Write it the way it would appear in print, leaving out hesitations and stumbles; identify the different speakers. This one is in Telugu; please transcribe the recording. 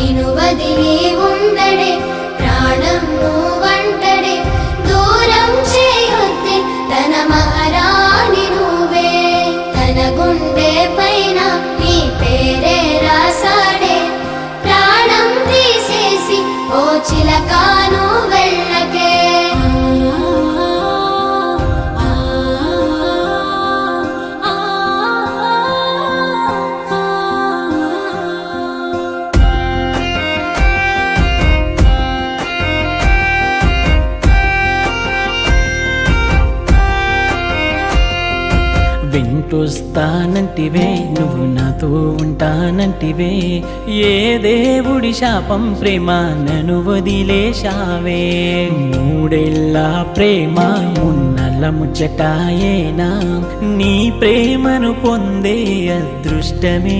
Speaker 1: నిను వదిలి ఉండడే ప్రాణం నువ్వంటడే దూరం చేయొద్దే తన మహారాణి నువ్వే తన గుండె పైన నీ పేరే రాసాడే ప్రాణం తీసేసి ఓ చిలకాను వెళ్ళకే
Speaker 2: వెంటొస్తానంటివే నువ్వు నాతో ఉంటానంటివే ఏ దేవుడి శాపం ప్రేమ నన్ను వదిలేశావే మూడేళ్ళ ప్రేమ మున్నల ముచ్చటాయేనా నీ ప్రేమను పొందే అదృష్టమే